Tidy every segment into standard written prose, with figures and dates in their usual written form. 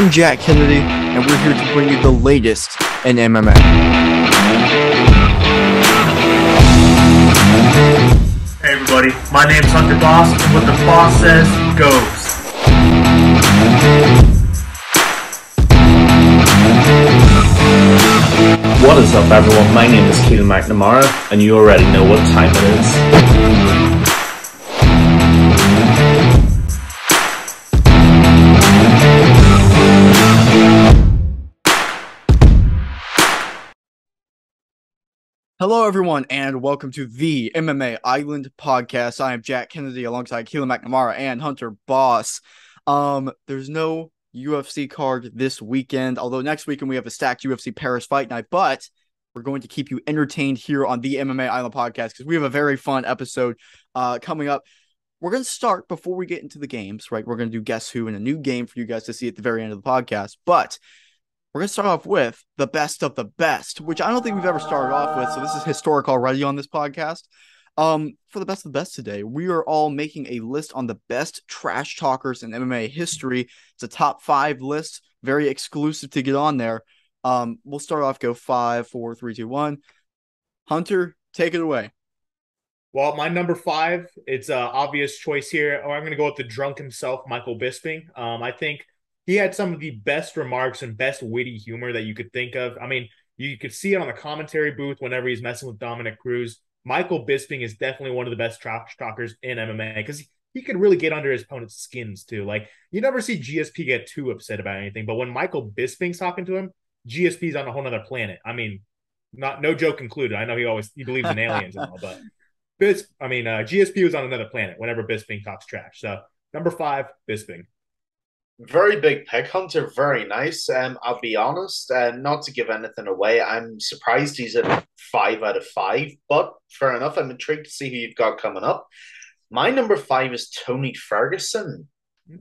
I'm Jack Kennedy, and we're here to bring you the latest in MMA. Hey everybody, my name's Hunter Boss, and what the boss says goes. What is up everyone, my name is Keelan McNamara, and you already know what time it is. Hello everyone, and welcome to the MMA Island Podcast. I am Jack Kennedy alongside Keelan McNamara and Hunter Boss. There's no UFC card this weekend, although next weekend we have a stacked UFC Paris Fight Night, but we're going to keep you entertained here on the MMA Island Podcast because we have a very fun episode coming up. We're going to start before we get into the games, right? We're going to do Guess Who and a new game for you guys to see at the very end of the podcast, but we're going to start off with the best of the best, which I don't think we've ever started off with, so this is historic already on this podcast. For the best of the best today, we are all making a list on the best trash talkers in MMA history. It's a top 5 list, very exclusive to get on there. We'll start off, go 5, 4, 3, 2, 1. Hunter, take it away. Well, my number 5, it's an obvious choice here. I'm going to go with the drunk himself, Michael Bisping. I think he had some of the best remarks and best witty humor that you could think of. I mean, you could see it on the commentary booth whenever he's messing with Dominic Cruz. Michael Bisping is definitely one of the best trash talkers in MMA because he could really get under his opponent's skins too. Like, you never see GSP get too upset about anything, but when Michael Bisping's talking to him, GSP's on a whole other planet. I mean, no joke included. I know he believes in aliens and all, but GSP was on another planet whenever Bisping talks trash. So number 5, Bisping. Very big pick, Hunter. Very nice. I'll be honest, not to give anything away, I'm surprised he's at 5 out of 5, but fair enough. I'm intrigued to see who you've got coming up. My number 5 is Tony Ferguson.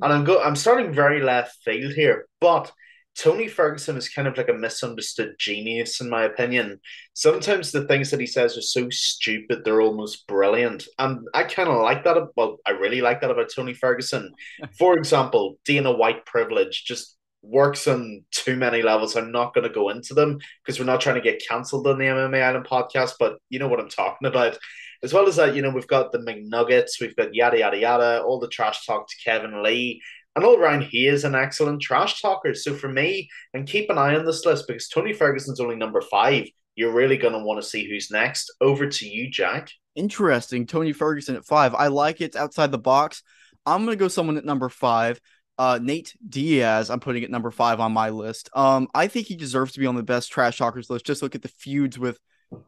And I'm starting very left field here, but Tony Ferguson is kind of like a misunderstood genius, in my opinion. Sometimes the things that he says are so stupid, they're almost brilliant. And I kind of like that. Well, I really like that about Tony Ferguson. For example, Dana White privilege just works on too many levels. I'm not going to go into them because we're not trying to get cancelled on the MMA Island podcast, but you know what I'm talking about. As well as that, we've got the McNuggets, we've got yada, yada, yada, all the trash talk to Kevin Lee. And all around, he is an excellent trash talker. So for me, and keep an eye on this list because Tony Ferguson's only number 5. You're really going to want to see who's next. Over to you, Jack. Interesting. Tony Ferguson at 5. I like it. It's outside the box. I'm going to go someone at number 5. Nate Diaz, I'm putting at number 5 on my list. I think he deserves to be on the best trash talkers list. Just look at the feuds with,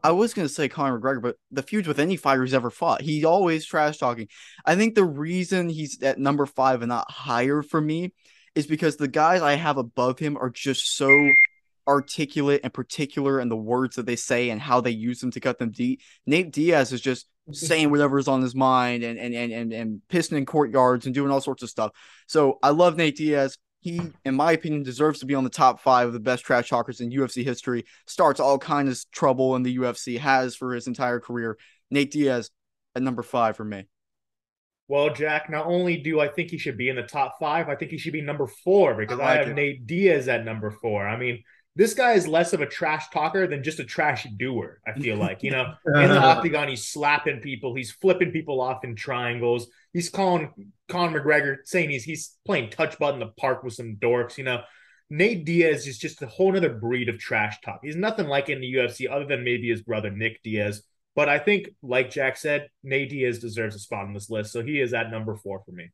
I was going to say Conor McGregor, but the feuds with any fighter who's ever fought. He's always trash talking. I think the reason he's at number 5 and not higher for me is because the guys I have above him are just so articulate and particular in the words that they say and how they use them to cut them deep. Nate Diaz is just saying whatever's on his mind and pissing in courtyards and doing all sorts of stuff. So I love Nate Diaz. He, in my opinion, deserves to be on the top 5 of the best trash talkers in UFC history. Starts all kinds of trouble in the UFC, has for his entire career. Nate Diaz at number 5 for me. Well, Jack, not only do I think he should be in the top 5, I think he should be number 4 because I have Nate Diaz at number 4. I mean, this guy is less of a trash talker than just a trash doer, I feel like. In the octagon, he's slapping people. He's flipping people off in triangles. He's calling Conor McGregor, saying he's playing touch butt in the park with some dorks. Nate Diaz is just a whole other breed of trash talk. He's nothing like in the UFC other than maybe his brother, Nick Diaz. But I think, like Jack said, Nate Diaz deserves a spot on this list. So he is at number 4 for me.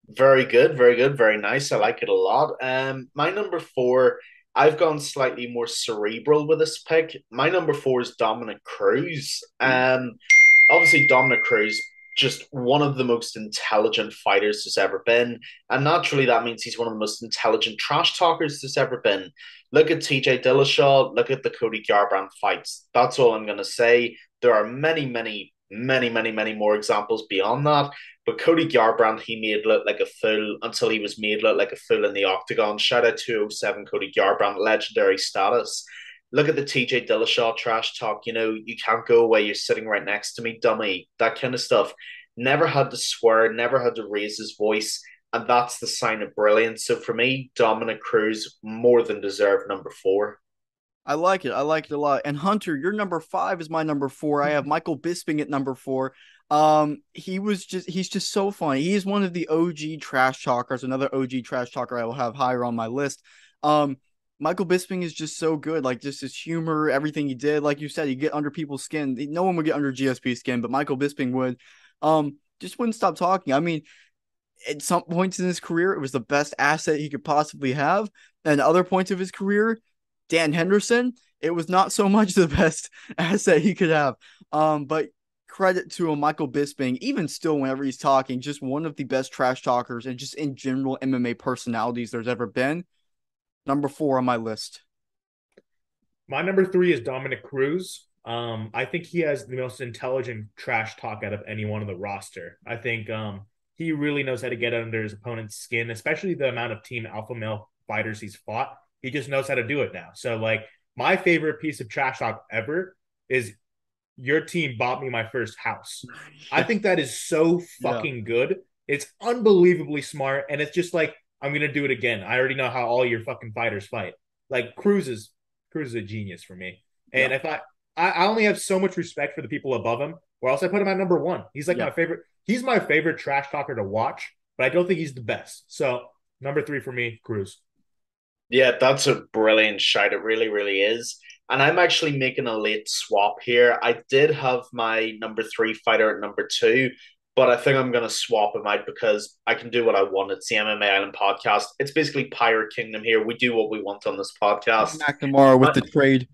Very good, very good, very nice. I like it a lot. My number 4... I've gone slightly more cerebral with this pick. My number 4 is Dominic Cruz. Obviously, Dominic Cruz, just one of the most intelligent fighters there's ever been. And naturally, that means he's one of the most intelligent trash talkers there's ever been. Look at TJ Dillashaw. Look at the Cody Garbrandt fights. That's all I'm going to say. There are many more examples beyond that. But Cody Garbrandt, he made look like a fool until he was made look like a fool in the octagon. Shout out 207 Cody Garbrandt, legendary status. Look at the TJ Dillashaw trash talk. You can't go away. You're sitting right next to me, dummy. That kind of stuff. Never had to swear, never had to raise his voice. and that's the sign of brilliance. So for me, Dominic Cruz more than deserved number 4. I like it. I like it a lot. And Hunter, your number 5 is my number 4. I have Michael Bisping at number 4. He's just so funny. He is one of the OG trash talkers, another OG trash talker I will have higher on my list. Um, Michael Bisping is just so good. Like just his humor, everything he did. Like you said, he get under people's skin. No one would get under GSP's skin, but Michael Bisping would. Just wouldn't stop talking. I mean, at some points in his career, it was the best asset he could possibly have. And other points of his career, Dan Henderson, it was not so much the best asset he could have. But credit to him, Michael Bisping, even still, whenever he's talking, just one of the best trash talkers and just in general MMA personalities there's ever been. Number 4 on my list. My number 3 is Dominic Cruz. I think he has the most intelligent trash talk out of anyone on the roster. I think he really knows how to get under his opponent's skin, especially the amount of team alpha male fighters he's fought. He just knows how to do it now. So, like, my favorite piece of trash talk ever is your team bought me my first house. I think that is so fucking good. It's unbelievably smart. And it's just like, I'm going to do it again. I already know how all your fucking fighters fight. Like, Cruz is a genius for me. And if I only have so much respect for the people above him, or else I put him at number 1. He's like my favorite. He's my favorite trash talker to watch, but I don't think he's the best. So number 3 for me, Cruz. Yeah, that's a brilliant shout. It really, really is. And I'm actually making a late swap here. I did have my number 3 fighter at number 2, but I think I'm going to swap him out because I can do what I want. It's the MMA Island podcast. It's basically Pirate Kingdom here. We do what we want on this podcast. McNamara with the trade.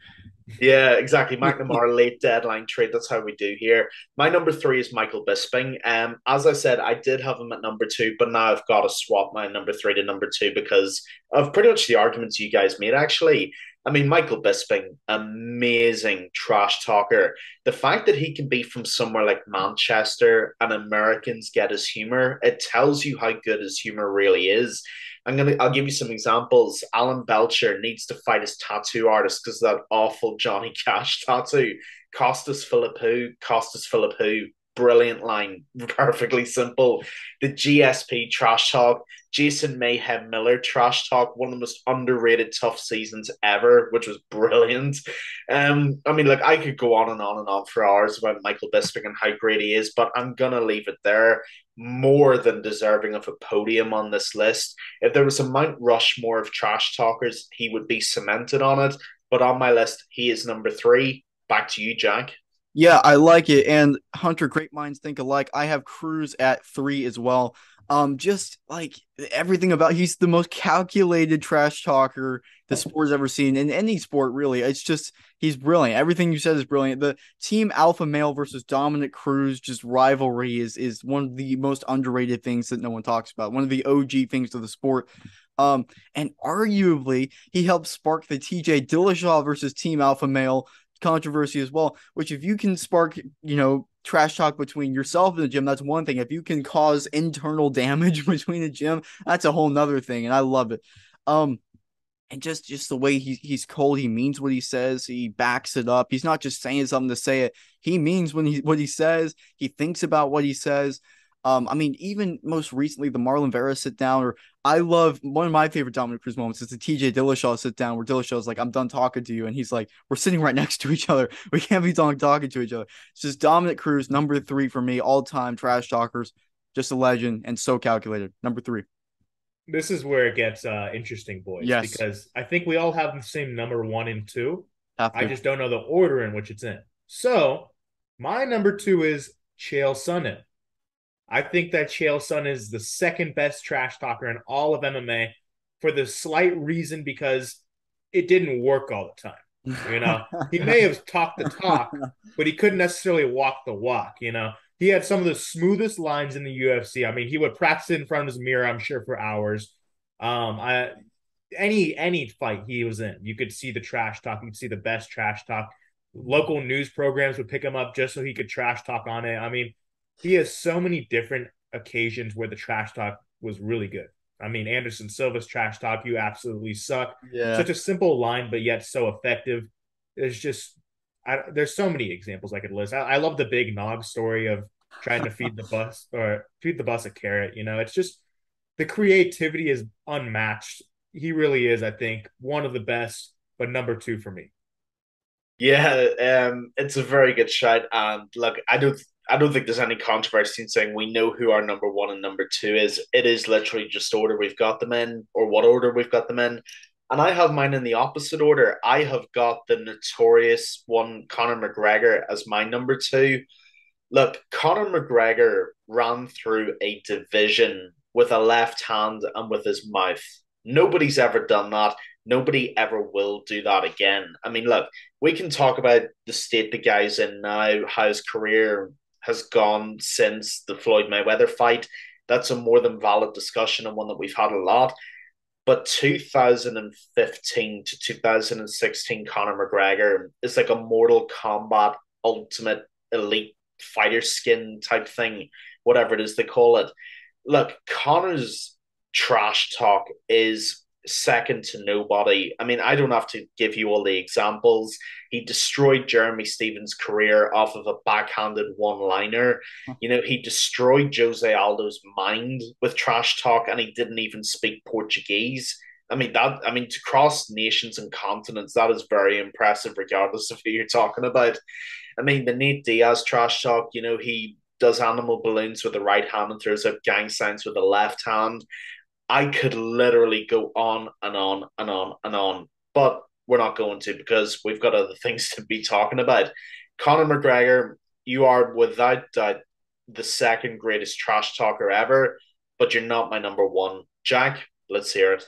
Yeah, exactly. McNamara late deadline trade. That's how we do here. My number 3 is Michael Bisping. As I said, I did have him at number 2, but now I've got to swap my number 3 to number 2 because of pretty much the arguments you guys made. Actually, I mean, Michael Bisping, amazing trash talker. The fact that he can be from somewhere like Manchester and Americans get his humor, it tells you how good his humor really is. I'll give you some examples. Alan Belcher needs to fight his tattoo artist because that awful Johnny Cash tattoo. Costas Philippou, brilliant line, perfectly simple. The GSP trash talk, Jason Mayhem Miller trash talk, one of the most underrated tough seasons ever, which was brilliant. I mean, like I could go on and on and on for hours about Michael Bisping and how great he is, but I'm gonna leave it there. More than deserving of a podium on this list. If there was a Mount Rushmore of trash talkers, he would be cemented on it. But on my list, he is number 3. Back to you, Jack. Yeah, I like it. And Hunter, great minds think alike. I have Cruz at 3 as well. Just like everything about he's the most calculated trash talker the sport's ever seen in any sport, really. It's just he's brilliant. Everything you said is brilliant. The team alpha male versus Dominic Cruz just rivalry is one of the most underrated things that no one talks about. One of the OG things of the sport. And arguably he helped spark the TJ Dillashaw versus team alpha male controversy as well, which if you can spark, trash talk between yourself and the gym, that's one thing. If you can cause internal damage between the gym, that's a whole nother thing. And I love it. And just the way he's cold, he means what he says, he backs it up. He's not just saying something to say it. He means what he says, he thinks about what he says. I mean, even most recently, the Marlon Vera sit down, or I love one of my favorite Dominic Cruz moments is the TJ Dillashaw sit down where Dillashaw's like, I'm done talking to you. And he's like, we're sitting right next to each other. We can't be talking to each other. It's just Dominic Cruz, number 3 for me, all time trash talkers, just a legend and so calculated. Number 3. This is where it gets interesting, boys. Yes. Because I think we all have the same number 1 and 2. I just don't know the order in which it's in. So my number 2 is Chael Sonnen. I think that Chael Sonnen is the second best trash talker in all of MMA for the slight reason because it didn't work all the time. He may have talked the talk, but he couldn't necessarily walk the walk. He had some of the smoothest lines in the UFC. I mean, he would practice it in front of his mirror, I'm sure, for hours. Any fight he was in, you could see the trash talk. You'd see the best trash talk. Local news programs would pick him up just so he could trash talk on it. I mean, he has so many different occasions where the trash talk was really good. I mean, Anderson Silva's trash talk, you absolutely suck. Yeah. Such a simple line, but yet so effective. There's so many examples I could list. I love the Big Nog story of trying to feed the bus a carrot. It's just The creativity is unmatched. He really is, I think, one of the best, but number two for me. Yeah, it's a very good shout. And look, I don't think there's any controversy in saying we know who our number one and number two is. It is literally just order we've got them in, or what order we've got them in. And I have mine in the opposite order. I have got the notorious one, Conor McGregor, as my number two. Look, Conor McGregor ran through a division with a left hand and with his mouth. Nobody's ever done that. Nobody ever will do that again. I mean, look, we can talk about the state the guy's in now, how his career has gone since the Floyd Mayweather fight. That's a more than valid discussion and one that we've had a lot. But 2015 to 2016 Conor McGregor is like a Mortal Kombat ultimate elite fighter skin type thing, whatever it is they call it. Look, Conor's trash talk is second to nobody. I mean, I don't have to give you all the examples. He destroyed Jeremy Stevens' career off of a backhanded one liner. You know, he destroyed Jose Aldo's mind with trash talk, and he didn't even speak Portuguese. I mean, to cross nations and continents, that is very impressive, regardless of who you're talking about. I mean, the Nate Diaz trash talk, you know, he does animal balloons with the right hand and throws out gang signs with the left hand. I could literally go on and on and on and on, but we're not going to because we've got other things to be talking about. Conor McGregor, you are without doubt the second greatest trash talker ever, but you're not my number one. Jack, let's hear it.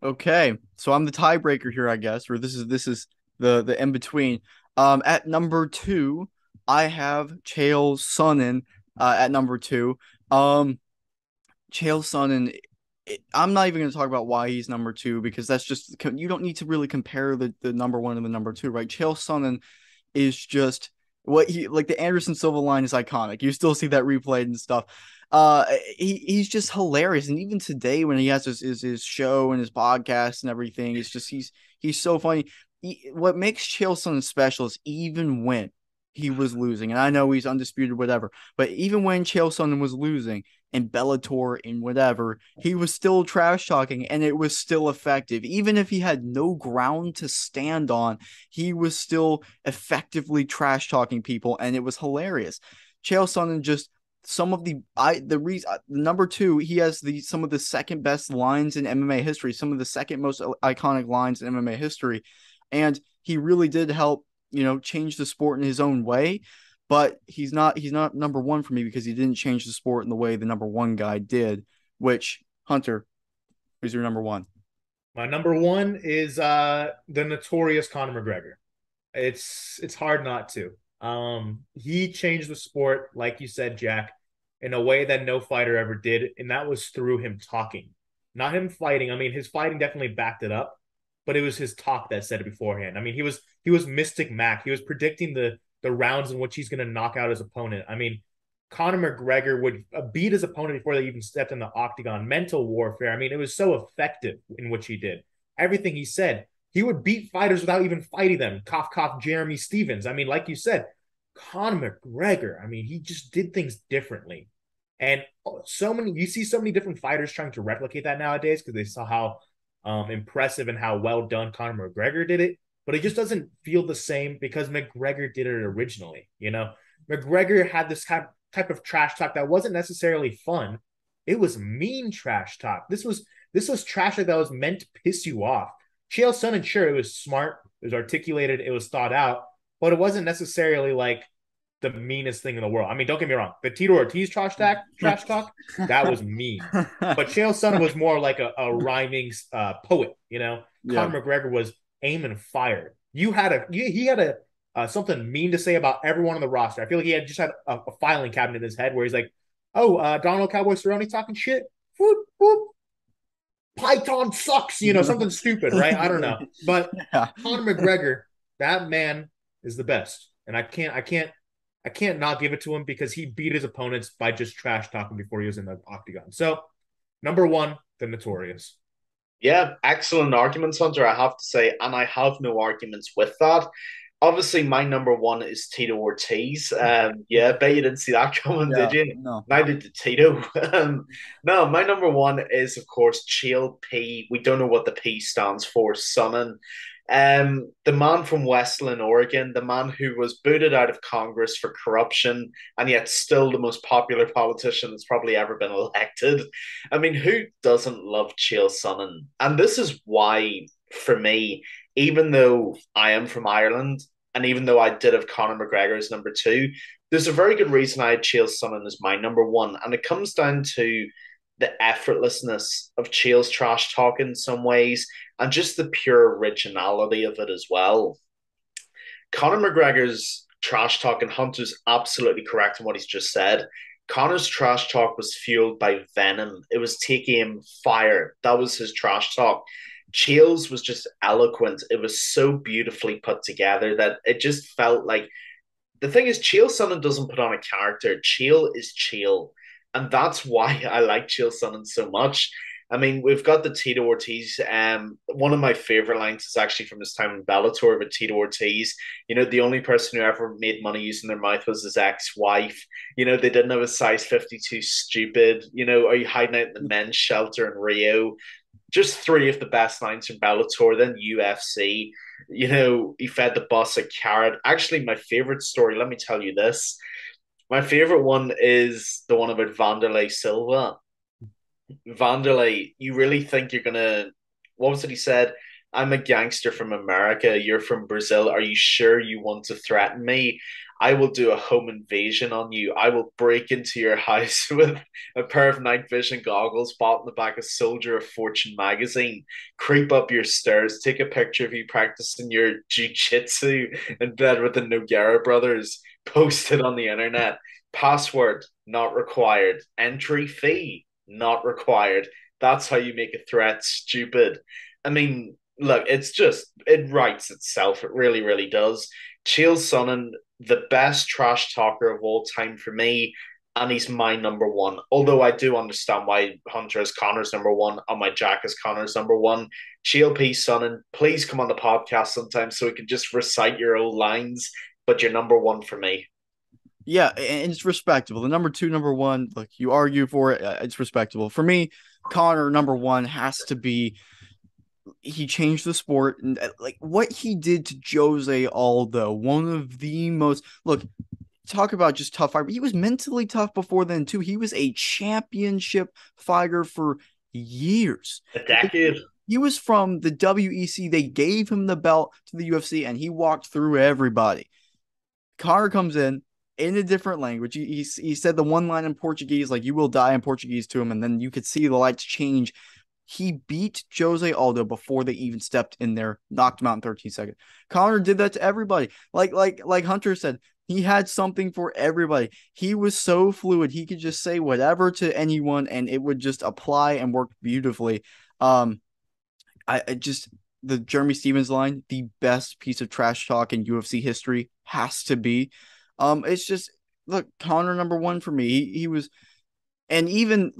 Okay, so I'm the tiebreaker here, I guess, or this is the in between. At number two, I have Chael Sonnen. At number two, Chael Sonnen. I'm not even going to talk about why he's number two because that's just you don't need to really compare the number one and the number two, right? Chael Sonnen is just what he like the Anderson Silva line is iconic. You still see that replayed and stuff. He's just hilarious, and even today when he has his show and his podcast and everything, it's just he's so funny. What makes Chael Sonnen special is even when he was losing, and I know he's undisputed, whatever, but even when Chael Sonnen was losing in Bellator and whatever, he was still trash talking, and it was still effective. Even if he had no ground to stand on, he was still effectively trash talking people, and it was hilarious. Chael Sonnen just some of the reason number two, he has some of the second best lines in MMA history, some of the second most iconic lines in MMA history, and he really did help change the sport in his own way. But he's not number one for me because he didn't change the sport in the way the number one guy did. Which Hunter, who's your number one? My number one is the notorious Conor McGregor. It's hard not to. He changed the sport, like you said, Jack, in a way that no fighter ever did, and that was through him talking, not him fighting. I mean, his fighting definitely backed it up, but it was his talk that said it beforehand. I mean, he was Mystic Mac. He was predicting the rounds in which he's going to knock out his opponent. I mean, Conor McGregor would beat his opponent before they even stepped in the octagon. Mental warfare. I mean, it was so effective in which he did. Everything he said, he would beat fighters without even fighting them. Cough, cough, Jeremy Stevens. I mean, like you said, Conor McGregor, I mean, he just did things differently. And you see so many different fighters trying to replicate that nowadays because they saw how impressive and how well done Conor McGregor did it. But it just doesn't feel the same because McGregor did it originally. McGregor had this type of trash talk that wasn't necessarily fun. It was mean trash talk. This was trash talk that was meant to piss you off. Chael Sonnen, sure, it was smart, it was articulated, it was thought out, but it wasn't necessarily like the meanest thing in the world. I mean, don't get me wrong. The Tito Ortiz trash talk, that was mean. But Chael Sonnen was more like a rhyming poet, Yeah. Conor McGregor was aim and fire. He had something mean to say about everyone on the roster. I feel like he had just had a filing cabinet in his head where he's like, "Oh, Donald Cowboy Cerrone talking shit. Whoop, whoop. Python sucks." Something stupid, right? I don't know. But yeah. Conor McGregor, that man is the best, and I can't not give it to him because he beat his opponents by just trash talking before he was in the octagon. So, number one, the Notorious. Yeah, excellent arguments, Hunter, I have to say, and I have no arguments with that. Obviously, my number one is Tito Ortiz. Yeah, bet you didn't see that coming, Yeah, did you? no. Neither did Tito. No, my number one is, of course, Chael P. We don't know what the P stands for, Sonnen. The man from Westland, Oregon, the man who was booted out of Congress for corruption, and yet still the most popular politician that's probably ever been elected. I mean, who doesn't love Chael Sonnen? And this is why, for me, even though I am from Ireland, and even though I did have Conor McGregor as number two, there's a very good reason I had Chael Sonnen as my number one. And it comes down to the effortlessness of Chael's trash talk in some ways, and just the pure originality of it as well. Conor McGregor's trash talk, and Hunter's absolutely correct in what he's just said. Conor's trash talk was fueled by venom. It was taking him fire. That was his trash talk. Chael's was just eloquent. It was so beautifully put together that it just felt like the thing is, Chael Sonnen doesn't put on a character. Chael is Chael. And that's why I like Chael Sonnen so much. I mean, we've got the Tito Ortiz. One of my favorite lines is actually from his time in Bellator with Tito Ortiz. You know, the only person who ever made money using their mouth was his ex-wife. You know, they didn't have a size 52 stupid. You know, are you hiding out in the men's shelter in Rio? Just three of the best lines from Bellator, then UFC. You know, he fed the boss a carrot. Actually, my favorite story, let me tell you this. My favorite one is the one about Vanderlei Silva. Vanderlei, you really think you're gonna? What was it he said? I'm a gangster from America. You're from Brazil. Are you sure you want to threaten me? I will do a home invasion on you. I will break into your house with a pair of night vision goggles, bought in the back of Soldier of Fortune magazine, creep up your stairs, take a picture of you practicing your jiu-jitsu in bed with the Nogueira brothers, post it on the internet. Password not required. Entry fee not required. That's how you make a threat stupid. I mean, look, it writes itself. It really, really does. Chael Sonnen, the best trash talker of all time for me, and he's my number one. Although I do understand why Hunter is Connor's number one and my Jack is Connor's number one. Chael P. Sonnen, please come on the podcast sometime so we can just recite your old lines, but you're number one for me. Yeah, and it's respectable. The number two, number one, like you argue for it, it's respectable. For me, Connor number one has to be he changed the sport and like what he did to Jose Aldo, one of the most look, talk about just tough fighter. He was mentally tough before then too. He was a championship fighter for years. A decade. He was from the WEC. They gave him the belt to the UFC and he walked through everybody. Connor comes in a different language. He said the one line in Portuguese, like you will die in Portuguese to him, and then you could see the lights change. He beat Jose Aldo before they even stepped in there, knocked him out in 13 seconds. Connor did that to everybody. Like Hunter said, he had something for everybody. He was so fluid. He could just say whatever to anyone and it would just apply and work beautifully. I just the Jeremy Stevens line, the best piece of trash talk in UFC history has to be. It's just look, Connor number one for me. He was, and even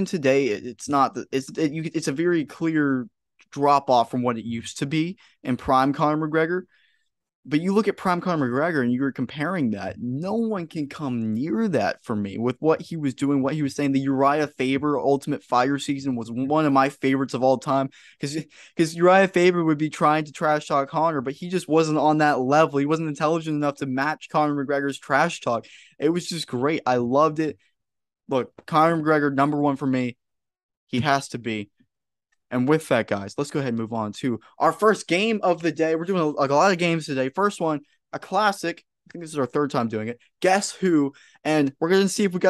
today, it's not it's a very clear drop off from what it used to be in prime Conor McGregor. But you look at prime Conor McGregor and you're comparing that. No one can come near that for me with what he was doing, what he was saying. The Uriah Faber Ultimate Fighter season was one of my favorites of all time because Uriah Faber would be trying to trash talk Conor, but he just wasn't on that level. He wasn't intelligent enough to match Conor McGregor's trash talk. It was just great. I loved it. Look, Conor McGregor, number one for me. He has to be. And with that, guys, let's go ahead and move on to our first game of the day. We're doing a lot of games today. First one, a classic. I think this is our third time doing it. Guess who? And we're going to see if we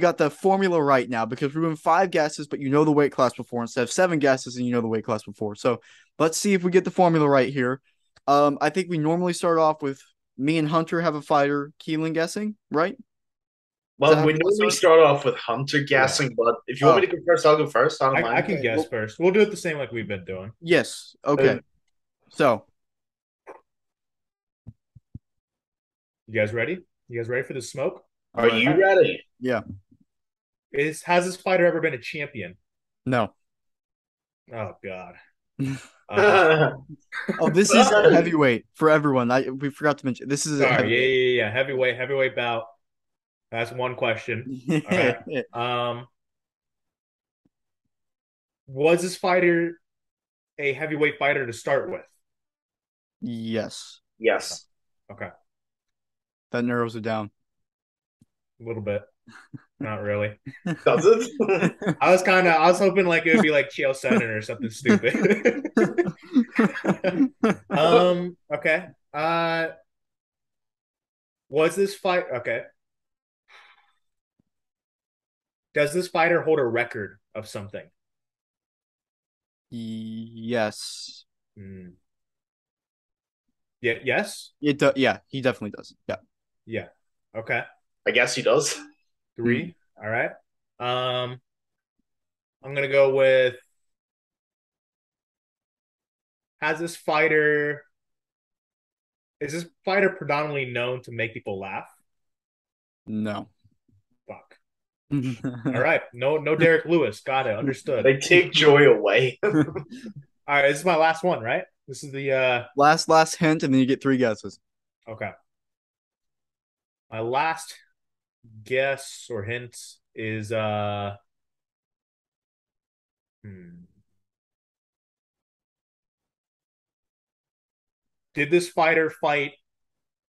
got the formula right now because we're doing 5 guesses, but you know the weight class before instead of 7 guesses and you know the weight class before. So let's see if we get the formula right here. I think we normally start off with me and Hunter have a fighter, Keelan guessing, right? Well, we normally start off with Hunter guessing, but if you want me to go first, I'll go first. I can guess first. We'll do it the same like we've been doing. Yes. Okay. So, you guys ready? You guys ready for the smoke? Are you ready? Yeah. Has this fighter ever been a champion? No. Oh God. Oh, this is heavyweight for everyone. We forgot to mention this is a Sorry, yeah. Heavyweight bout. That's one question. All right. Was this fighter a heavyweight fighter to start with? Yes, Yes. Okay. that narrows it down. A little bit. Not really. Does it? I was hoping like it would be like Chael Sonnen or something stupid. Okay. Was this fight okay? Does this fighter hold a record of something? Yes. Hmm. Yeah, yes? It does. Yeah, he definitely does. Yeah. Yeah. Okay. I guess he does. 3. All right. I'm gonna go with has this fighter is this fighter predominantly known to make people laugh? No. Fuck. All right. No Derek Lewis. Got it. Understood. They take joy away. All right, this is my last one, right? This is the last hint, and then you get 3 guesses. okay. My last guess or hint is did this fighter fight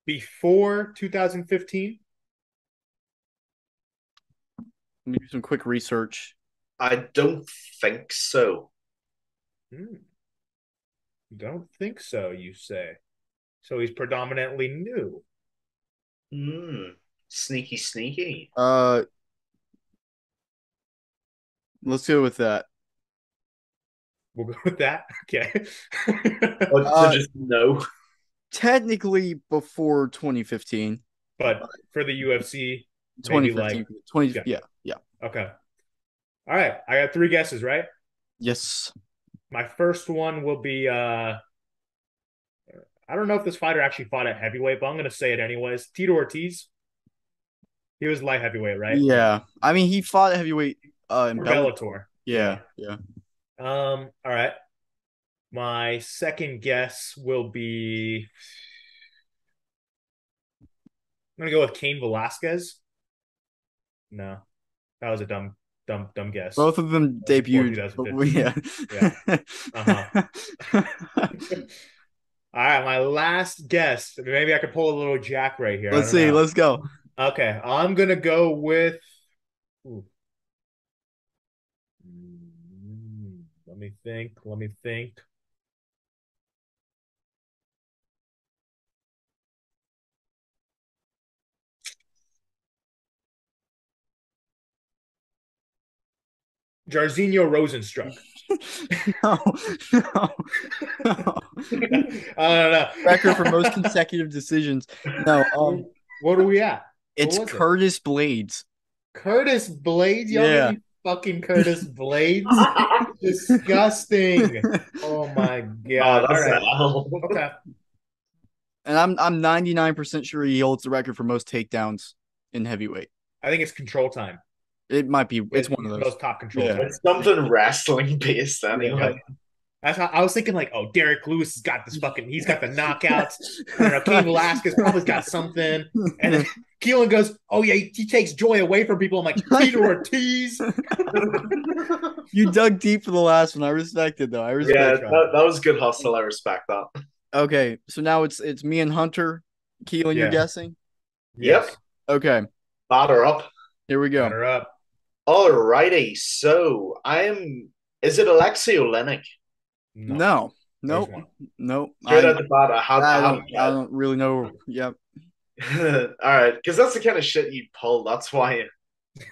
before 2015? Let me do some quick research. I don't think so. Don't think so, you say. So he's predominantly new. Sneaky, sneaky. Let's go with that. We'll go with that. Okay. So just no. Technically before 2015. But for the UFC, 2015. Like, yeah. Okay. All right. I got 3 guesses, right? Yes. My first one will be I don't know if this fighter actually fought at heavyweight, but I'm gonna say it anyways. Tito Ortiz. He was light heavyweight, right? Yeah. I mean, he fought at heavyweight in Bellator. Yeah. All right. My second guess will be I'm gonna go with Cain Velasquez. No, that was a dumb guess. Both of them debuted. All right, my last guess. Maybe I could pull a little jack right here. Let's see. Let's go. Okay, I'm gonna go with. Let me think. Jairzinho Rosenstruck. No. I don't know. Record for most consecutive decisions. No. What are we at? It's Curtis Blades. Curtis Blades? Y'all yeah. Fucking Curtis Blades? Disgusting. Oh my god. All right. Okay. And I'm 99% sure he holds the record for most takedowns in heavyweight. I think it's Control Time. It might be. It's one of those. Most top control. Yeah. It's something wrestling based anyway. Yeah. That's how I was thinking. Like, oh, Derek Lewis has got this fucking. He's got the knockouts. Cain Velasquez probably got something. And then Keelan goes, "Oh yeah, he takes joy away from people." I'm like, Tito Ortiz. You dug deep for the last one. I respect it though. I respect. Yeah, that was good hustle. I respect that. Okay, so now it's me and Hunter. Keelan, you're guessing. Yep. Okay. Batter up. Here we go. Batter up. Alrighty, so is it Alexei Olenek? No. Nope. Straight out the bat, I don't really know. Yep. Alright, because that's the kind of shit you'd pull. That's why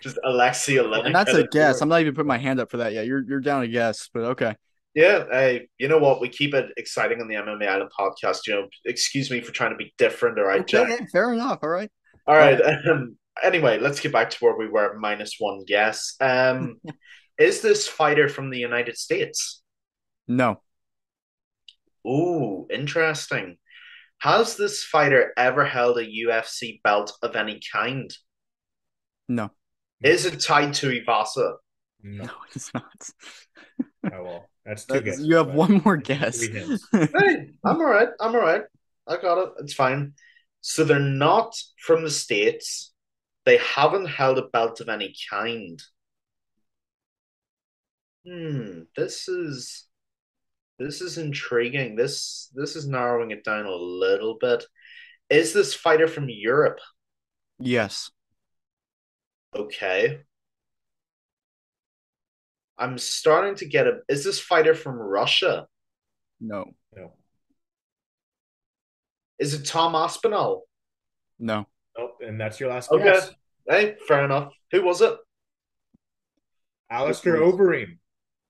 just Alexei Olenek. And that's a guess. I'm not even putting my hand up for that yet. You're down a guess, but okay. Yeah, you know what? We keep it exciting on the MMA Island podcast. Excuse me for trying to be different, all right, okay, Jack? Fair enough, all right. All right, anyway, let's get back to where we were, -1 guess. Is this fighter from the United States? No. Ooh, interesting. Has this fighter ever held a UFC belt of any kind? No. Is it tied to Ivasa? No, it's not. Oh well. That's two guesses. You have but one more guess. 3 hints. Hey, I'm all right. I'm all right. I got it. It's fine. So they're not from the States. They haven't held a belt of any kind. This is intriguing. This is narrowing it down a little bit. Is this fighter from Europe? Yes. Okay. I'm starting to get a. Is this fighter from Russia? No. No. Is it Tom Aspinall? No. Nope. And that's your last Okay. guess. Hey, fair enough. Who was it? Alistair Overeem.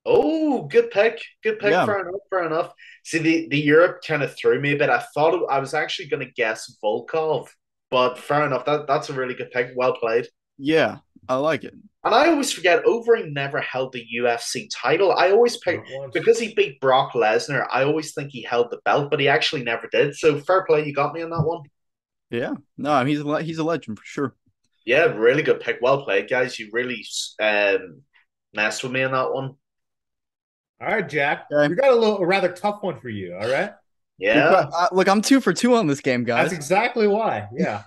Oh, good pick. Good pick. Yeah. Fair enough. Fair enough. See, the Europe kind of threw me a bit. I thought I was actually going to guess Volkov, but fair enough. That's a really good pick. Well played. Yeah, I like it. And I always forget Overeem never held the UFC title. I always pick because he beat Brock Lesnar. I always think he held the belt, but he actually never did. So fair play. You got me on that one. Yeah. No, I mean, he's a legend for sure. Yeah, really good pick. Well played, guys. You really messed with me on that one. All right, Jack. Okay. We got a rather tough one for you. All right. Yeah. Look, I'm 2 for 2 on this game, guys. That's exactly why. Yeah.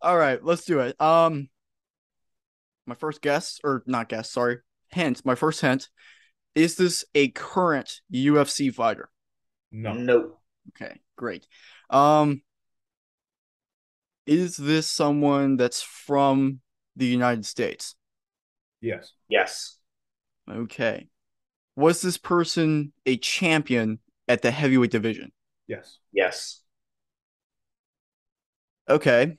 All right, let's do it. My first guess, or not guess, sorry, hint. My first hint: is this a current UFC fighter? No. Okay, great. Is this someone that's from the United States? Yes. Yes. Okay. Was this person a champion at the heavyweight division? Yes. Yes. Okay.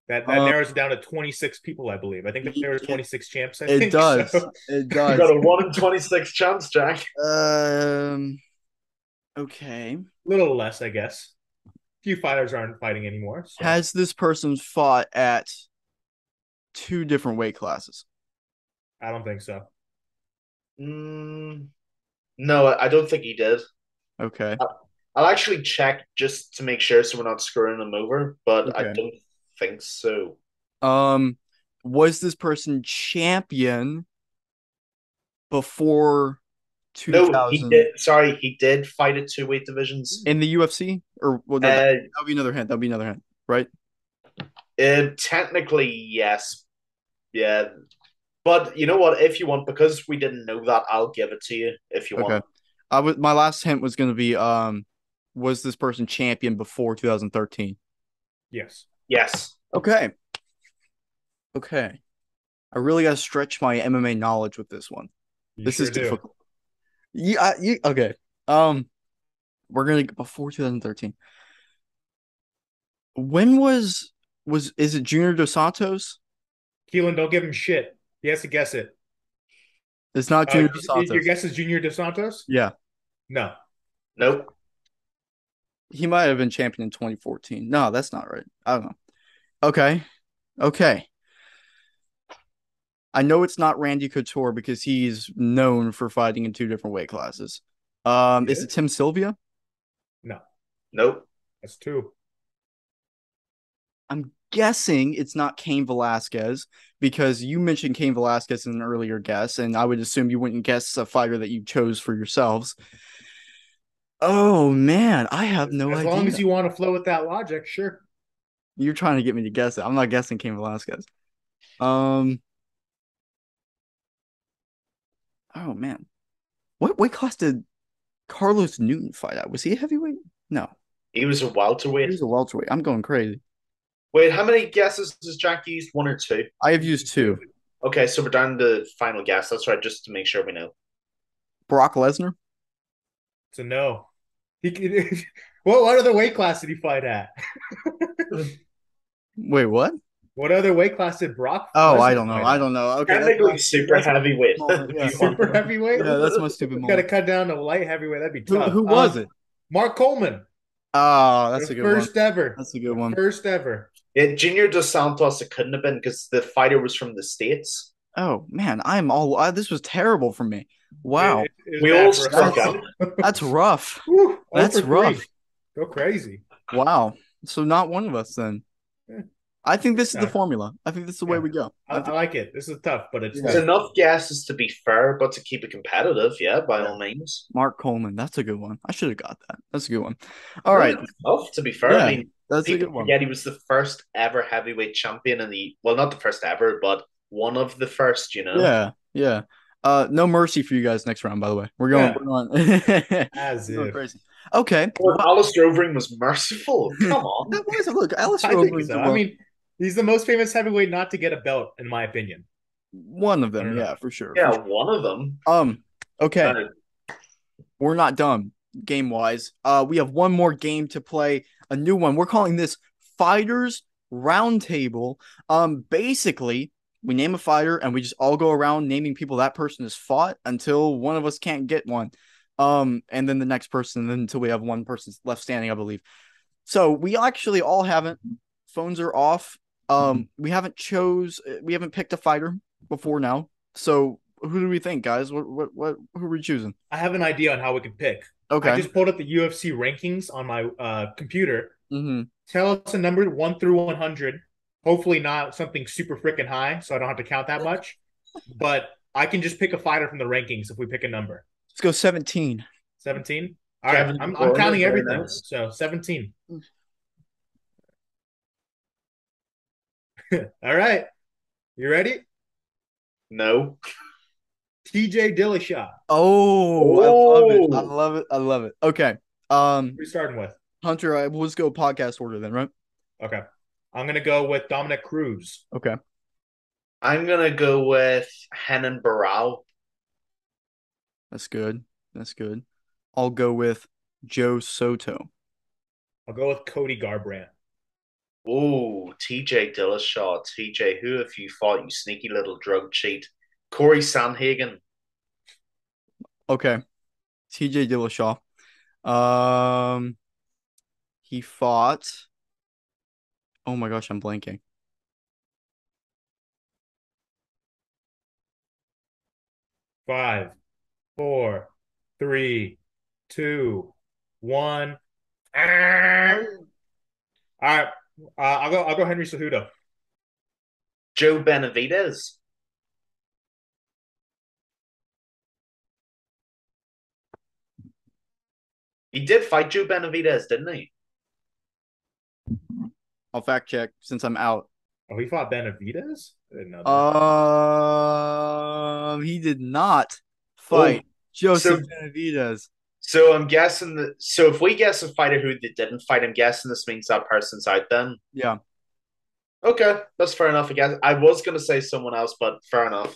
That narrows it down to 26 people, I believe. I think there were 26 champs. It think does. So. It does. You got a 1 in 26 chance, Jack. Okay. A little less, I guess. A few fighters aren't fighting anymore. So. Has this person fought at 2 different weight classes? I don't think so. No, I don't think he did. Okay. I'll actually check just to make sure so we're not screwing him over, but Okay. I don't think so. Was this person champion before 2000? No, he did. Sorry, he did fight at 2 weight divisions in the UFC? Or well, no, that'll be another hint. That'll be another hint, right? Technically, yes. Yeah. But you know what? If you want, because we didn't know that, I'll give it to you if you want. My last hint was going to be was this person champion before 2013? Yes. Yes. Okay. I really got to stretch my MMA knowledge with this one. This is difficult. Yeah. Okay. We're gonna get before 2013. When is it Junior Dos Santos? Keelan, don't give him shit. He has to guess it. It's not Junior Dos Santos. Your guess is Junior Dos Santos? Yeah. No. Nope. He might have been champion in 2014. No, that's not right. I don't know. Okay. I know it's not Randy Couture because he's known for fighting in 2 different weight classes. Is it Tim Sylvia? No. Nope. That's 2. I'm guessing it's not Cain Velasquez because you mentioned Cain Velasquez in an earlier guess, and I would assume you wouldn't guess a fighter that you chose for yourselves. Oh, man, I have no idea. As long as you want to flow with that logic, sure. You're trying to get me to guess it. I'm not guessing Cain Velasquez. Oh, man. What weight class did Carlos Newton fight at? Was he a heavyweight? No. He was a welterweight. He was a welterweight. I'm going crazy. Wait, how many guesses has Jack used? 1 or 2? I have used 2. Okay, so we're down to final guess. That's right, just to make sure we know. Brock Lesnar? It's a no. What other weight class did he fight at? Wait, what? What other weight class did Brock? Oh, I don't know. Okay, technically super heavyweight. Yeah. Super heavyweight. Yeah, that's my stupid moment. Got to cut down to light heavyweight. That'd be tough. Who was it? Mark Coleman. Oh, that's a good one. First ever. That's a good one. First ever. Yeah, Junior Dos Santos, it couldn't have been because the fighter was from the States. Oh man, this was terrible for me. Wow, we all struck out. That's rough. Whew, that's rough. Go crazy. Wow. So not one of us then. Yeah. I think this is the Yeah. formula. I think this is the way Yeah. we go. I like it. This is tough, but it's Yeah. It's good. enough guesses to be fair, but to keep it competitive, yeah, by all means. Mark Coleman. That's a good one. I should have got that. That's a good one. All right. Tough, to be fair. Yeah, I mean, that's a people good one. forget he was the first ever heavyweight champion in the, well, not the first ever, but one of the first, you know? Yeah, yeah. No mercy for you guys next round, by the way. We're going, Yeah. we're going, As we're going if. crazy. Okay. Well, Well, Alistair Overeem was merciful. Come on. that was look, Alistair I think Overeem's so. I mean, he's the most famous heavyweight not to get a belt, in my opinion. one of I them, don't know. yeah, for sure. Yeah, For sure. one of them. Okay. Uh, We're not done game wise. We have one more game to play, a new one. We're calling this Fighters Roundtable. Basically, we name a fighter and we just all go around naming people that person has fought until one of us can't get one. And then the next person, until we have one person left standing, I believe. So we actually all haven't. Phones are off. We haven't picked a fighter before now. So who do we think, guys? Who are we choosing? I have an idea on how we can pick. Okay. I just pulled up the UFC rankings on my computer. Mm-hmm. Tell us a number 1 through 100. Hopefully not something super freaking high, so I don't have to count that much. But I can just pick a fighter from the rankings if we pick a number. Let's go 17. 17? All right, Kevin I'm Gordon, counting very everything. nice. So 17. All right. You ready? No. TJ Dillashaw. Oh, I love it. I love it. I love it. Okay. What are you starting with? Hunter, let's go podcast order then, right? Okay. I'm going to go with Dominic Cruz. Okay. I'm going to go with Henan Barral. That's good. That's good. I'll go with Joe Soto. I'll go with Cody Garbrandt. Oh, TJ Dillashaw. TJ, who have you fought, you sneaky little drug cheat? Corey Sandhagen. Okay. TJ Dillashaw. He fought. Oh my gosh, I'm blanking. Five, 4, 3, 2, 1. All right. I'll go Henry Cejudo. Joe Benavidez. He did fight Joe Benavidez, didn't he? I'll fact check since I'm out. Oh, he fought Benavidez? I didn't know that. He did not fight Joseph Benavidez. So I'm guessing that. So if we guess a fighter who they didn't fight, I'm guessing this means that person's out. Then Yeah. okay, that's fair enough. I guess I was going to say someone else, but fair enough.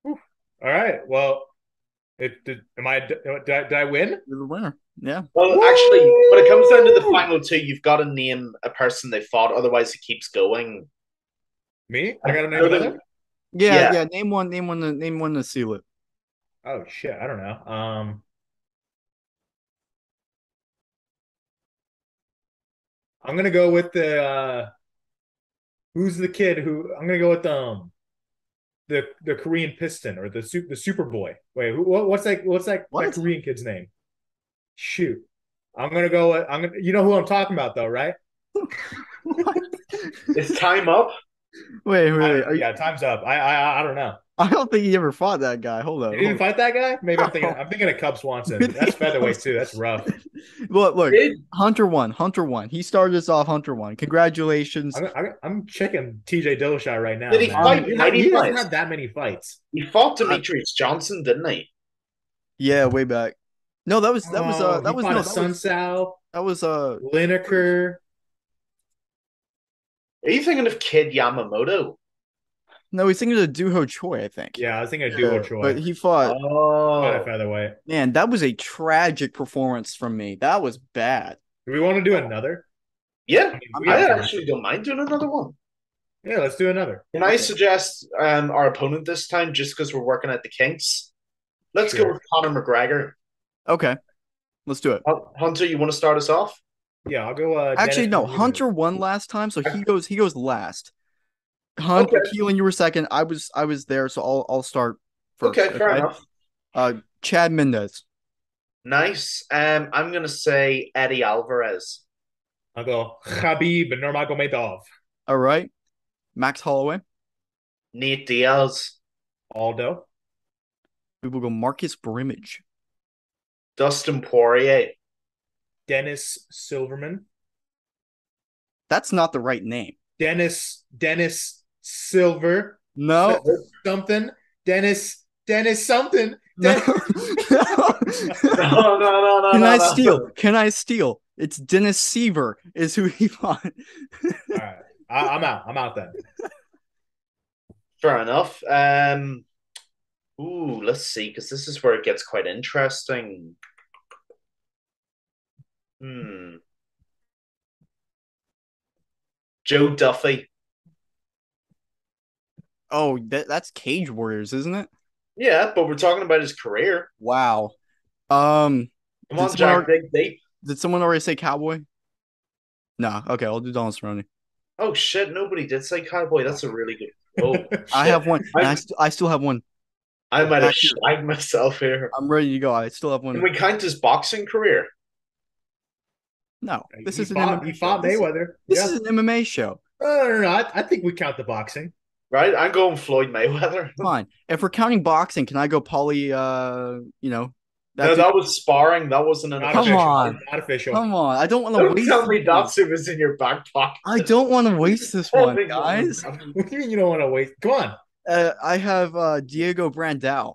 All right. Well, did I win? You're the winner. Yeah. Well, actually, when it comes down to the final two, you've got to name a person they fought. Otherwise, it keeps going. Me? I got to name another? Yeah. Name one to seal it. Oh shit, I don't know. I'm gonna go with the who's the kid who I'm gonna go with the Korean Piston or the Superboy. Wait, what's that Korean kid's name? Shoot. I'm gonna go with you know who I'm talking about though, right? Is time up? Wait. Yeah, time's up. I don't know. I don't think he ever fought that guy. Hold on. You didn't fight that guy? Maybe I'm thinking of Cub Swanson. That's featherweight too. That's rough. Look, Hunter won. He started us off. Hunter won. Congratulations. I'm checking TJ Dillashaw right now. Did he fight? He doesn't have that many fights. He fought Demetrius Johnson, didn't he? Yeah, way back. No, that was Sun Tzu. That was Lineker. Are you thinking of Kid Yamamoto? No, he's thinking of Duho Choi, I think. Yeah, I was thinking of Duo Choi. But he fought. Fought featherweight. Man, that was a tragic performance from me. That was bad. Do we want to do another? Yeah, I actually don't mind doing another one. Yeah, let's do another. Can I suggest our opponent this time, just because we're working at the kinks? Let's go with Conor McGregor. Okay, let's do it. Hunter, you want to start us off? Yeah, I'll go. Actually, no. Hunter won last time, so he goes last. Hunter, Keelan, you were second. I was there, so I'll start first. Okay, fair enough. Chad Mendez. Nice. I'm gonna say Eddie Alvarez. I'll go Khabib Nurmagomedov. All right. Max Holloway. Nate Diaz, Aldo. We will go Marcus Brimage. Dustin Poirier, Dennis Silverman. That's not the right name. Dennis Silver. No. Something. Dennis something. No. no. Can I steal? Can I steal? It's Dennis Seaver is who he fought. All right. I'm out. I'm out then. Fair enough. Let's see, because this is where it gets quite interesting. Joe Duffy. Oh, that's Cage Warriors, isn't it? Yeah, but we're talking about his career. Wow. Come on, Jack, dig deep. Did someone already say Cowboy? No. Okay, I'll do Donald Cerrone. Oh shit! Nobody did say Cowboy. That's a really good. Oh, shit. I have one. I still have one. I might have shagged myself here. I'm ready to go. I still have one. Can we count his boxing career? No, this is an MMA. He fought Mayweather. This is an MMA show. No. I think we count the boxing. Right, I'm going Floyd Mayweather. Fine. If we're counting boxing, can I go Paulie? No, that was sparring. That wasn't an Come on. Not official. Come on. I don't want to Don't waste. tell me Datsu was in your back pocket. I don't want to waste this one, guys. What do you mean you don't want to waste? Come on. I have Diego Brandao.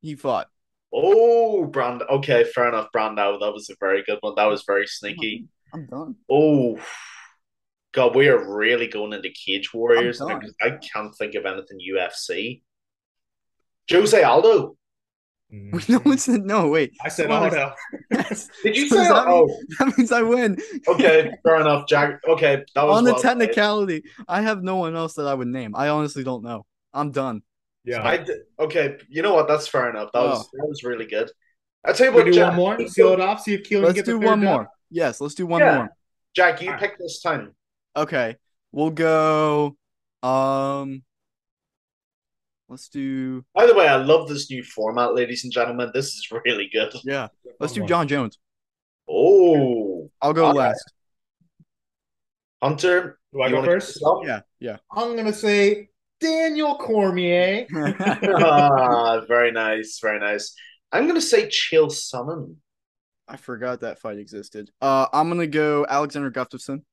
He fought. Oh, Brand. Okay, fair enough. Brandao. That was a very good one. That was very sneaky. I'm done. Oh, God, we are really going into Cage Warriors now because I can't think of anything UFC. Jose Aldo. No one said no. Wait, I said Aldo. Did you say Aldo? That means I win. Okay, fair enough, Jack. Okay, that was on the technicality. I have no one else that I would name. I honestly don't know. I'm done. Yeah. Okay, you know what? That's fair enough. That was really good. I'll tell you what, do Jack. one more. Seal it off. See if Keelan gets do one more. Yes, let's do one more. Jack, you pick this time. Okay, we'll go. Let's do. By the way, I love this new format, ladies and gentlemen. This is really good. Yeah, let's do John Jones. Oh, I'll go last. Hunter, do I go first? Yeah. I'm gonna say Daniel Cormier. Very nice, very nice. I'm gonna say Chael Sonnen. I forgot that fight existed. I'm gonna go Alexander Gustafsson.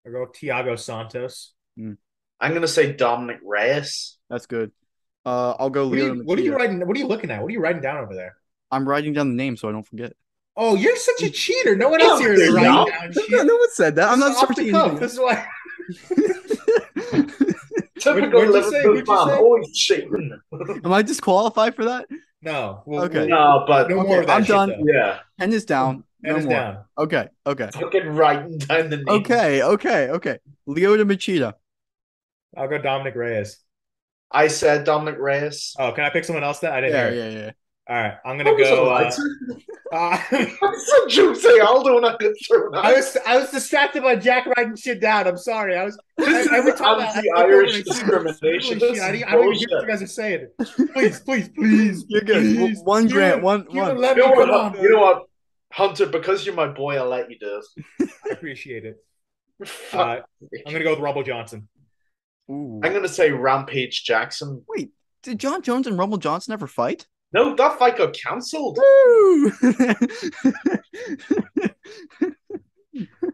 I go Thiago Santos. I'm gonna say Dominic Reyes. That's good. I'll go Leo. What are you writing? What are you looking at? What are you writing down over there? I'm writing down the name so I don't forget. Oh, you're such a cheater. No one else here is writing down shit. No one said that. I'm not searching anything. This is why. Typical Liverpool fan, always cheating. Am I disqualified for that? No. Okay. No, but no more of that I'm done. Though. Yeah. Pen is down. Pen is down. Okay. Fucking writing down the name. Okay. Lyoto Machida. I'll go Dominic Reyes. I said Dominic Reyes. Oh, can I pick someone else? That I didn't hear. Yeah. All right, I'm gonna go. I said Jose Aldo, and I could throw I was distracted by Jack writing shit down. I'm sorry. Every time anti-Irish discrimination. I don't even hear what you guys are saying. Please. You're good. Please. One grant. One. You know what, Hunter? Because you're my boy, I'll let you do it. I appreciate it. I'm gonna go with Rumble Johnson. Ooh. I'm gonna say Rampage Jackson. Wait, did John Jones and Rumble Johnson ever fight? No, that fight got cancelled.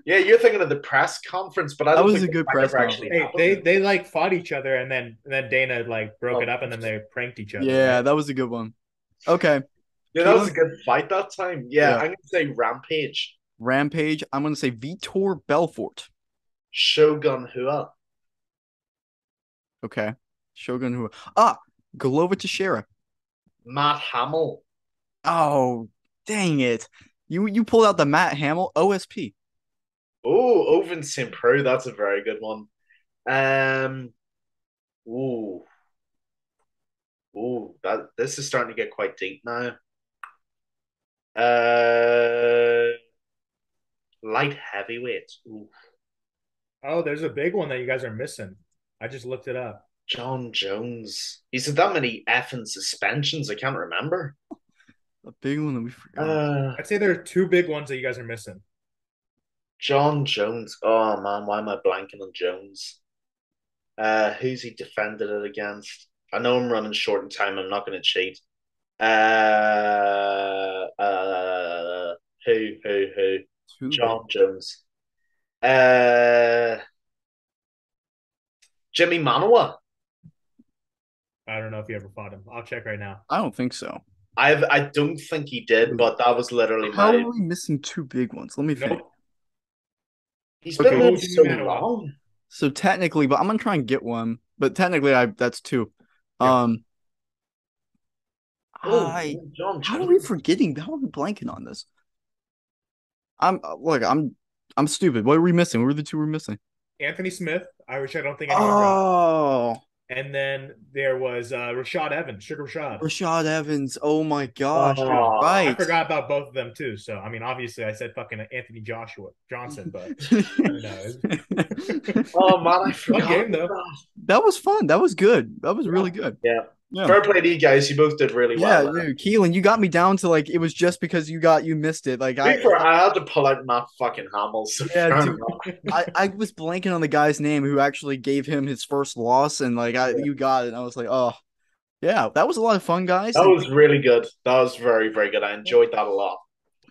Yeah, you're thinking of the press conference, but I don't think a good press conference. They like fought each other, and then Dana like broke it up, and then they pranked each other. Yeah, that was a good one. Okay. Yeah, that was a good fight that time. Yeah, I'm gonna say Rampage. Rampage. I'm gonna say Vitor Belfort. Shogun Hua. Okay. Shogun Hua. Glover Teixeira. Matt Hamill. Oh, dang it. You pulled out the Matt Hamill OSP. Oh, Oven St. Pro. That's a very good one. This is starting to get quite deep now. Light heavyweight. Ooh. Oh, there's a big one that you guys are missing. I just looked it up. John Jones. He's had that many effing suspensions. I can't remember. A big one that we forgot. I'd say there are two big ones that you guys are missing. John Jones. Oh man, why am I blanking on Jones? Who's he defended it against? I know I'm running short in time. I'm not going to cheat. Uh, uh, who? Too big. John Jones. Uh, Jimmy Manoa. I don't know if he ever fought him. I'll check right now. I don't think so. I don't think he did, but that was literally How my. are we missing two big ones? Let me think. Nope. He's Okay. been there Jimmy so Manoa. long. So technically, but I'm gonna try and get one. But technically, that's two. Yeah. Oh, I John how are Jones. we forgetting? How are we blanking on this? I'm stupid. What are we missing? What were the two we're missing? Anthony Smith, which I don't think anyone got. Oh, And then there was Rashad Evans, Sugar Rashad. Rashad Evans. Oh my gosh, you're Oh, I right. forgot about both of them too. So I mean, obviously, I said fucking Anthony Johnson, but who knows? Oh man, I Fun forgot. game though. That was fun. That was good. That was really good. Yeah. Yeah. Fair play to you guys. You both did really Yeah, well. dude, Keelan, you got me down to like it was just because you missed it. Like I had to pull out Matt fucking Hamels. yeah, Fair dude, enough. I was blanking on the guy's name who actually gave him his first loss, and like you got it. And I was like, oh yeah, that was a lot of fun, guys. That And was really good. That was very, very good. I enjoyed that a lot.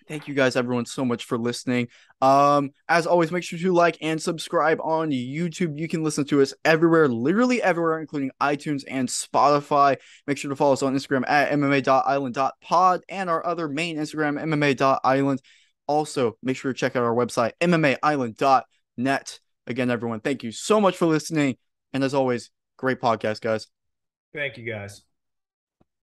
thank you guys, everyone, so much for listening. As always, make sure to like and subscribe on YouTube. You can listen to us everywhere, literally everywhere, including iTunes and Spotify. Make sure to follow us on Instagram at mma.island.pod and our other main Instagram, mma.island. Also, make sure to check out our website, mmaisland.net. Again, everyone, thank you so much for listening. And as always, great podcast, guys. Thank you guys.